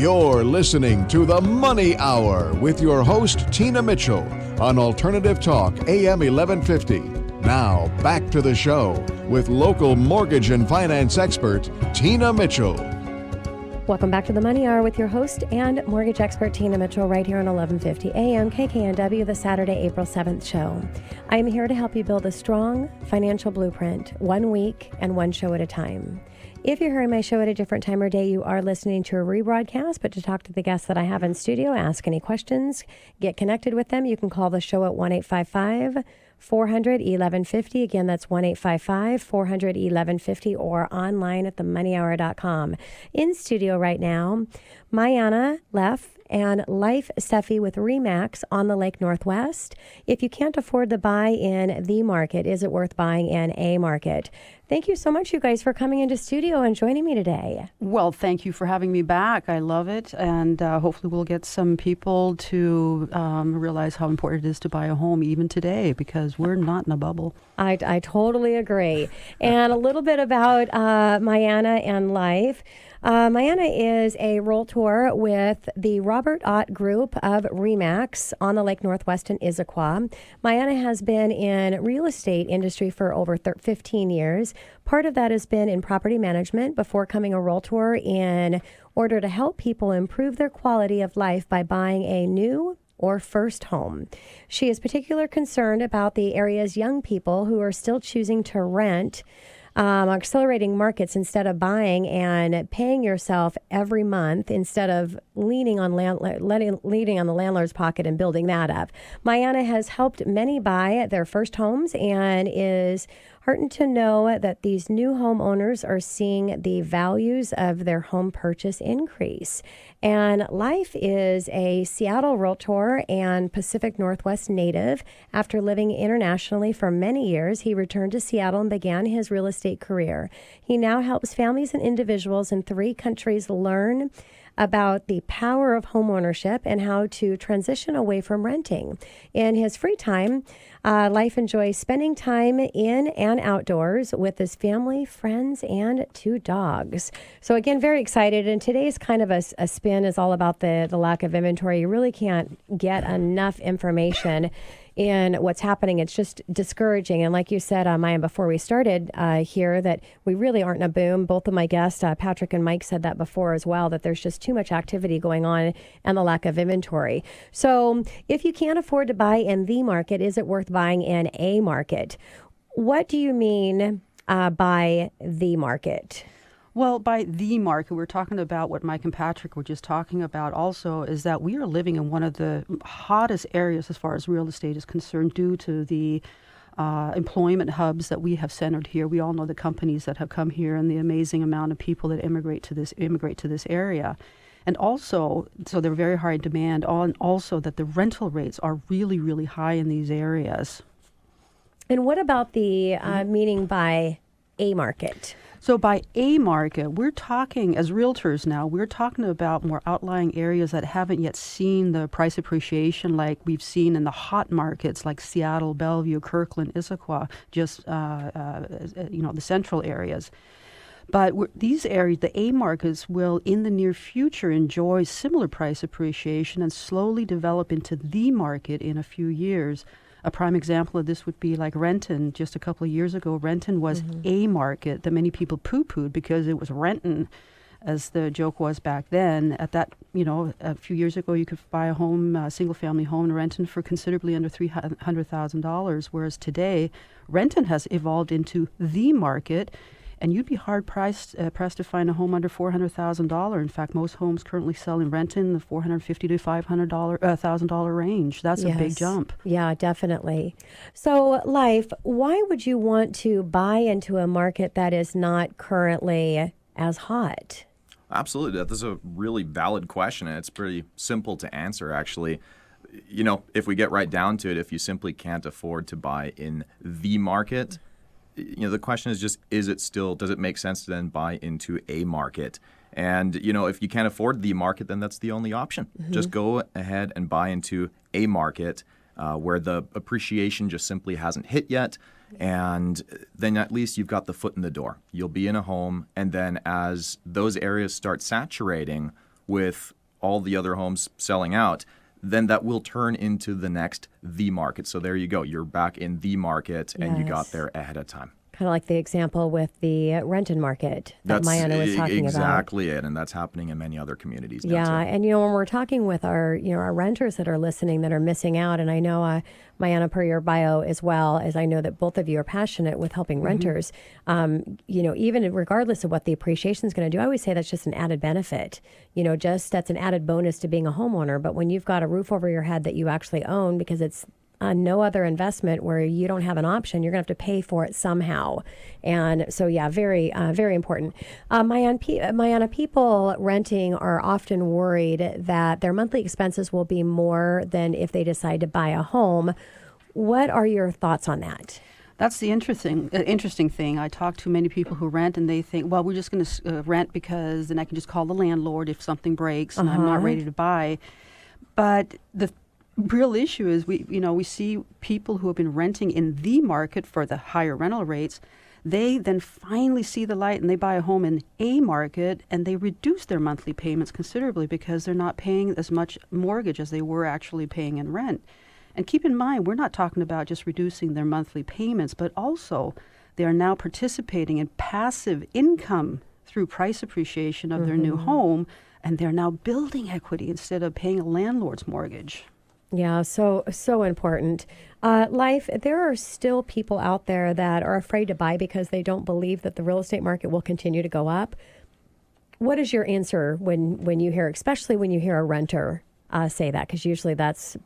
You're listening to The Money Hour with your host, Tina Mitchell, on Alternative Talk, AM 1150. Now, back to the show with local mortgage and finance expert, Tina Mitchell. Welcome back to The Money Hour with your host and mortgage expert, Tina Mitchell, right here on 1150 AM KKNW, the Saturday, April 7th show. I am here to help you build a strong financial blueprint, 1 week and one show at a time. If you're hearing my show at a different time or day, you are listening to a rebroadcast, but to talk to the guests that I have in studio, ask any questions, get connected with them, you can call the show at 1-855-400-1150. Again, that's 1-855-400-1150 or online at themoneyhour.com. In studio right now, Marianne, Leif, and Leif Steffny with RE/MAX on the Lake Northwest. If you can't afford to buy in the market, is it worth buying in a market? Thank you so much, you guys, for coming into studio and joining me today. Well, thank you for having me back. I love it. And hopefully we'll get some people to realize how important it is to buy a home even today, because we're not in a bubble. I totally agree. And a little bit about Marianne and Leif. Marianne is a Realtor with the Robert Ott Group of RE/MAX on the Lake Northwest in Issaquah. Marianne has been in real estate industry for over 15 years. Part of that has been in property management before becoming a Realtor in order to help people improve their quality of life by buying a new or first home. She is particularly concerned about the area's young people who are still choosing to rent, accelerating markets instead of buying and paying yourself every month instead of leaning on the landlord's pocket and building that up. Marianne has helped many buy their first homes and is heartened to know that these new homeowners are seeing the values of their home purchase increase. And Leif is a Seattle Realtor and Pacific Northwest native. After living internationally for many years, he returned to Seattle and began his real estate career. He now helps families and individuals in 3 countries learn about the power of homeownership and how to transition away from renting. In his free time, Leif enjoys spending time in and outdoors with his family, friends, and 2 dogs. So again, very excited. And today's kind of a spin is all about the lack of inventory. You really can't get enough information in what's happening. It's just discouraging. And like you said, Maya, before we started here, that we really aren't in a boom. Both of my guests, Patrick and Mike, said that before as well, that there's just too much activity going on and the lack of inventory. So if you can't afford to buy in the market, is it worth buying in a market? What do you mean by the market? Well, by the market, we're talking about what Mike and Patrick were just talking about also, is that we are living in one of the hottest areas as far as real estate is concerned due to the employment hubs that we have centered here. We all know the companies that have come here and the amazing amount of people that immigrate to this area. And also, so they're very high in demand, also that the rental rates are really, really high in these areas. And what about the meaning by a market? So by a market, we're talking, as realtors now, we're talking about more outlying areas that haven't yet seen the price appreciation like we've seen in the hot markets like Seattle, Bellevue, Kirkland, Issaquah, just, the central areas. But these areas, the A markets, will in the near future enjoy similar price appreciation and slowly develop into the market in a few years. A prime example of this would be like Renton. Just a couple of years ago, Renton was a market that many people poo-pooed because it was Renton, as the joke was back then. At that, a few years ago, you could buy a home, a single-family home in Renton for considerably under $300,000, whereas today, Renton has evolved into the market. And you'd be hard-pressed to find a home under $400,000. In fact, most homes currently sell in Renton the $450,000 to $500,000 range. That's a big jump. Yeah, definitely. So, Leif, why would you want to buy into a market that is not currently as hot? Absolutely. That is a really valid question, and it's pretty simple to answer, actually. If we get right down to it, if you simply can't afford to buy in the market, the question is just, does it make sense to then buy into a market? And, if you can't afford the market, then that's the only option. Mm-hmm. Just go ahead and buy into a market where the appreciation just simply hasn't hit yet. And then at least you've got the foot in the door. You'll be in a home. And then as those areas start saturating with all the other homes selling out, then that will turn into the market. So there you go. You're back in the market, and you got Yes. there ahead of time. Kind of like the example with the rented market that That's Marianne was talking about. exactly it, and that's happening in many other communities now Yeah, too. and when we're talking with our renters that are listening that are missing out, and I know Marianne, per your bio as well, as I know that both of you are passionate with helping renters. Even regardless of what the appreciation is going to do, I always say that's just an added benefit. Just that's an added bonus to being a homeowner. But when you've got a roof over your head that you actually own, because it's no other investment where you don't have an option, you're going to have to pay for it somehow. And so, yeah, very, very important. Marianne, people renting are often worried that their monthly expenses will be more than if they decide to buy a home. What are your thoughts on that? That's the interesting thing. I talk to many people who rent, and they think, well, we're just going to rent because then I can just call the landlord if something breaks and I'm not ready to buy. But the real issue is we see people who have been renting in the market for the higher rental rates. They then finally see the light and they buy a home in a market, and they reduce their monthly payments considerably because they're not paying as much mortgage as they were actually paying in rent. And keep in mind, we're not talking about just reducing their monthly payments, but also they are now participating in passive income through price appreciation of their new home, and they're now building equity instead of paying a landlord's mortgage. Yeah, so important. Leif, there are still people out there that are afraid to buy because they don't believe that the real estate market will continue to go up. What is your answer when you hear, especially when you hear a renter say that? Because usually that's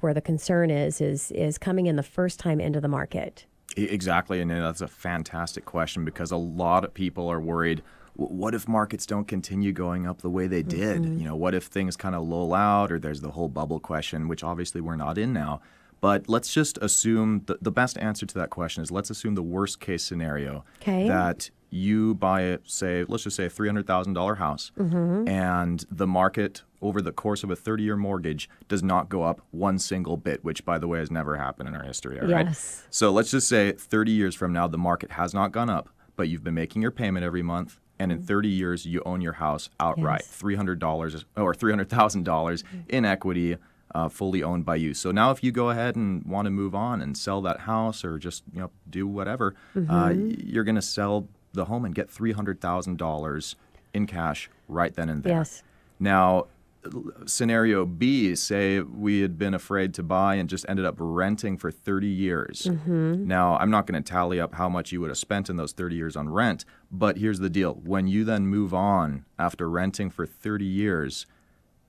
where the concern is coming in the first time into the market. Exactly, and that's a fantastic question because a lot of people are worried, what if markets don't continue going up the way they did? What if things kind of lull out, or there's the whole bubble question, which obviously we're not in now. But let's just assume the best answer to that question is let's assume the worst case scenario that you buy, let's just say a $300,000 house, and the market over the course of a 30-year mortgage does not go up one single bit, which, by the way, has never happened in our history. All right? Yes. So let's just say 30 years from now, the market has not gone up, but you've been making your payment every month. And in 30 years, you own your house outright, $300 or $300,000 in equity, fully owned by you. So now if you go ahead and want to move on and sell that house or just do whatever, you're going to sell the home and get $300,000 in cash right then and there. Yes. Now, scenario B, say we had been afraid to buy and just ended up renting for 30 years. Now, I'm not going to tally up how much you would have spent in those 30 years on rent, but here's the deal. When you then move on after renting for 30 years,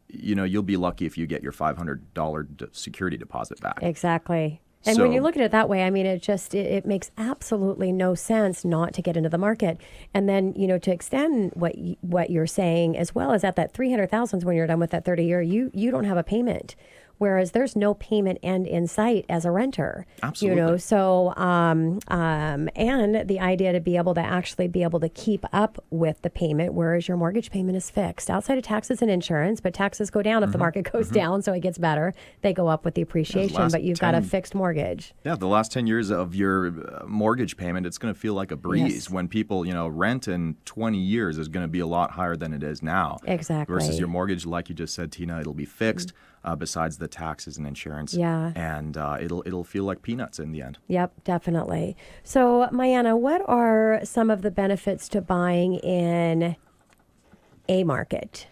you'll be lucky if you get your $500 security deposit back. Exactly. And when you look at it that way, I mean, it makes absolutely no sense not to get into the market. And then, to extend what you're saying, as well as at that $300,000 when you're done with that 30-year, you don't have a payment. Whereas there's no payment end in sight as a renter. Absolutely. So, and the idea to be able to keep up with the payment, whereas your mortgage payment is fixed outside of taxes and insurance, but taxes go down if the market goes down, so it gets better. They go up with the appreciation, but you've got a fixed mortgage. Yeah, the last 10 years of your mortgage payment, it's going to feel like a breeze. Yes. When people, rent in 20 years is going to be a lot higher than it is now. Exactly. Versus your mortgage, like you just said, Tina, it'll be fixed. Besides the taxes and insurance. Yeah. And it'll feel like peanuts in the end. Yep, definitely. So, Marianne, what are some of the benefits to buying in a market?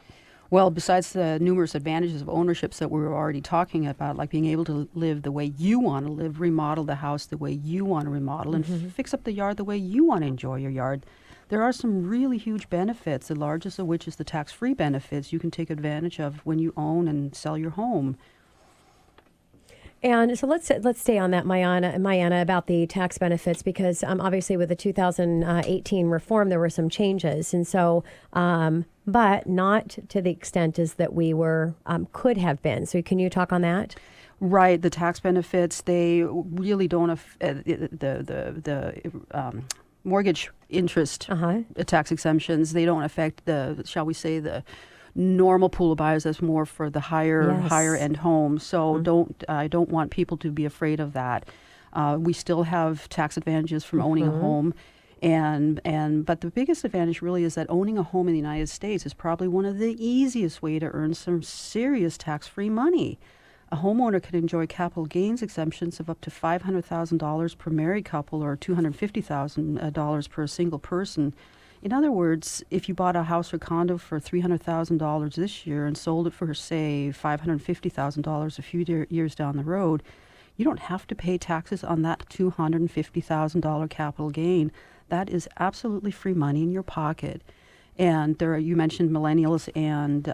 Well, besides the numerous advantages of ownerships that we were already talking about, like being able to live the way you want to live, remodel the house the way you want to remodel, and fix up the yard the way you want to enjoy your yard, there are some really huge benefits, the largest of which is the tax-free benefits you can take advantage of when you own and sell your home. And so let's stay on that, Marianne, about the tax benefits, because obviously with the 2018 reform, there were some changes. And so, but not to the extent as that we were, could have been. So can you talk on that? Right. The tax benefits, they really don't, mortgage interest tax exemptions, they don't affect shall we say, the normal pool of buyers. That's more for the higher end homes. So I don't want people to be afraid of that. We still have tax advantages from owning a home. But the biggest advantage really is that owning a home in the United States is probably one of the easiest way to earn some serious tax-free money. A homeowner can enjoy capital gains exemptions of up to $500,000 per married couple or $250,000 per single person. In other words, if you bought a house or condo for $300,000 this year and sold it for, say, $550,000 a few years down the road, you don't have to pay taxes on that $250,000 capital gain. That is absolutely free money in your pocket. And you mentioned millennials and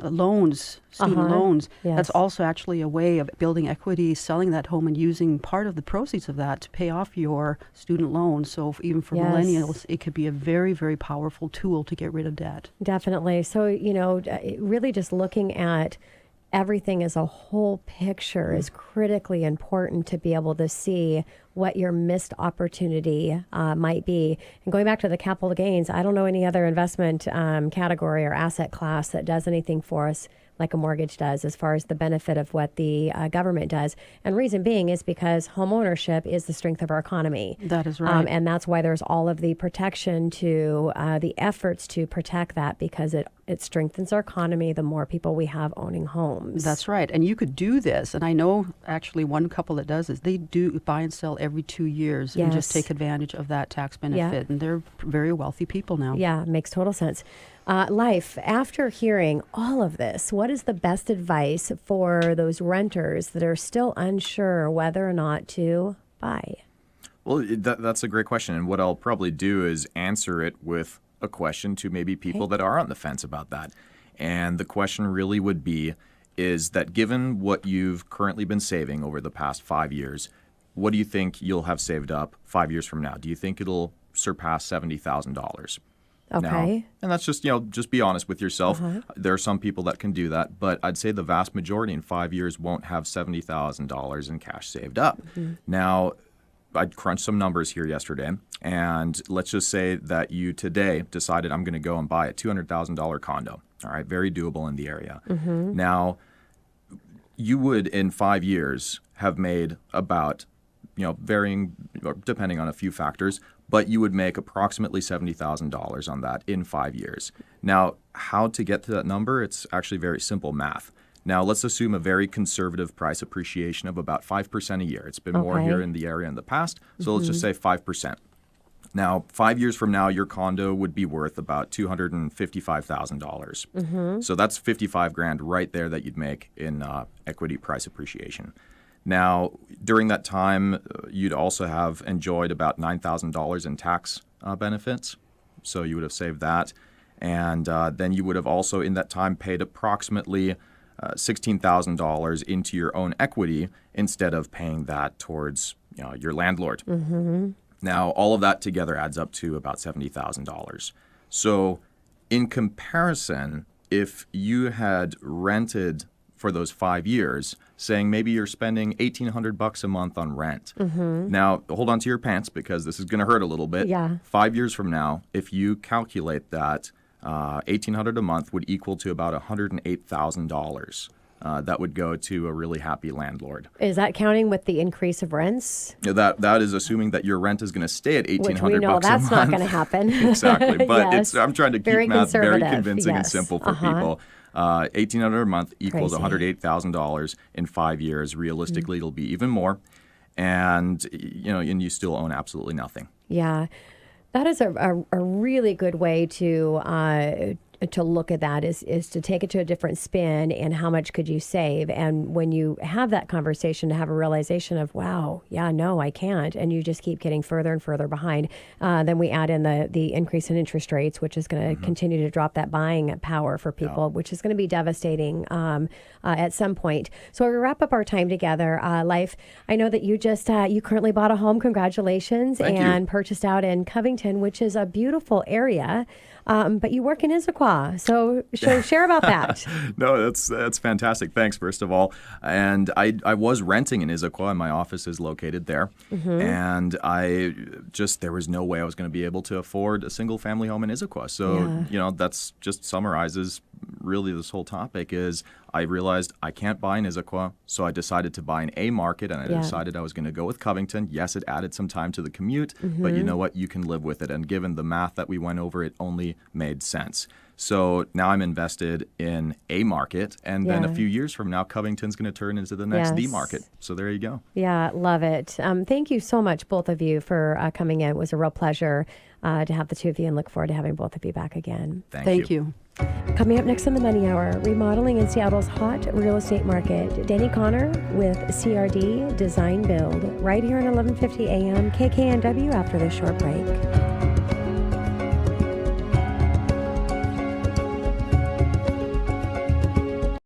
loans, student loans. Yes. That's also actually a way of building equity, selling that home and using part of the proceeds of that to pay off your student loan. So even for millennials, it could be a very, very powerful tool to get rid of debt. Definitely. So, really just looking at everything as a whole picture is critically important to be able to see what your missed opportunity might be. And going back to the capital gains, I don't know any other investment category or asset class that does anything for us like a mortgage does as far as the benefit of what the government does. And reason being is because home ownership is the strength of our economy. That is right. And that's why there's all of the protection to the efforts to protect that, because it strengthens our economy the more people we have owning homes. That's right. And you could do this. And I know actually one couple that does this. They do buy and sell every 2 years and just take advantage of that tax benefit. And they're very wealthy people now. Yeah, makes total sense. Leif, after hearing all of this, what is the best advice for those renters that are still unsure whether or not to buy? Well, that's a great question. And what I'll probably do is answer it with a question to maybe people that are on the fence about that. And the question really would be, is that given what you've currently been saving over the past 5 years, what do you think you'll have saved up 5 years from now? Do you think it'll surpass $70,000? Okay. Now, and that's just be honest with yourself. There are some people that can do that, but I'd say the vast majority in 5 years won't have $70,000 in cash saved up. Now, I crunched some numbers here yesterday, and let's just say that you today decided I'm going to go and buy a $200,000 condo. All right, very doable in the area. Now, you would in 5 years have made about, varying, or depending on a few factors, but you would make approximately $70,000 on that in 5 years. Now, how to get to that number? It's actually very simple math. Now, let's assume a very conservative price appreciation of about 5% a year. It's been more here in the area in the past, so let's just say 5%. Now, 5 years from now, your condo would be worth about $255,000. So that's $55,000 right there that you'd make in equity price appreciation. Now, during that time, you'd also have enjoyed about $9,000 in tax benefits. So you would have saved that. And then you would have also in that time paid approximately $16,000 into your own equity instead of paying that towards your landlord. Now, all of that together adds up to about $70,000. So in comparison, if you had rented for those 5 years, saying maybe you're spending $1,800 a month on rent. Now, hold on to your pants because this is going to hurt a little bit. 5 years from now, if you calculate that, $1,800 a month would equal to about $108,000. That would go to a really happy landlord. Is that counting with the increase of rents? That is assuming that your rent is going to stay at $1,800 Which we know that's not going to happen. Exactly, but I'm trying to keep math very convincing and yes. simple for people. $1,800 a month equals Crazy. $108,000 in 5 years. Realistically, it'll be even more, and and you still own absolutely nothing. Yeah, that is a really good way to look at that is to take it to a different spin and how much could you save. And when you have that conversation, to have a realization of, wow, yeah, no, I can't. And you just keep getting further and further behind. Then we add in the increase in interest rates, which is going to continue to drop that buying power for people, which is going to be devastating at some point. So we wrap up our time together. Leif, I know that you just, you currently bought a home. Congratulations. Thank and you. Purchased out in Covington, which is a beautiful area. But you work in Issaquah. So share about that. No, that's fantastic. Thanks, first of all. And I was renting in Issaquah, and my office is located there. And there was no way I was going to be able to afford a single family home in Issaquah. So, that's just summarizes really this whole topic is I realized I can't buy in Issaquah, so I decided to buy in a market, and I decided I was going to go with Covington. Yes, it added some time to the commute, but you know what? You can live with it. And given the math that we went over, it only made sense. So now I'm invested in a market, and then a few years from now, Covington's going to turn into the next D market. So there you go. Yeah, love it. Thank you so much, both of you, for coming in. It was a real pleasure to have the two of you, and look forward to having both of you back again. Thank you. Coming up next on the Money Hour, remodeling in Seattle's hot real estate market. Danny Connor with CRD Design Build, right here on 1150 AM KKNW after this short break.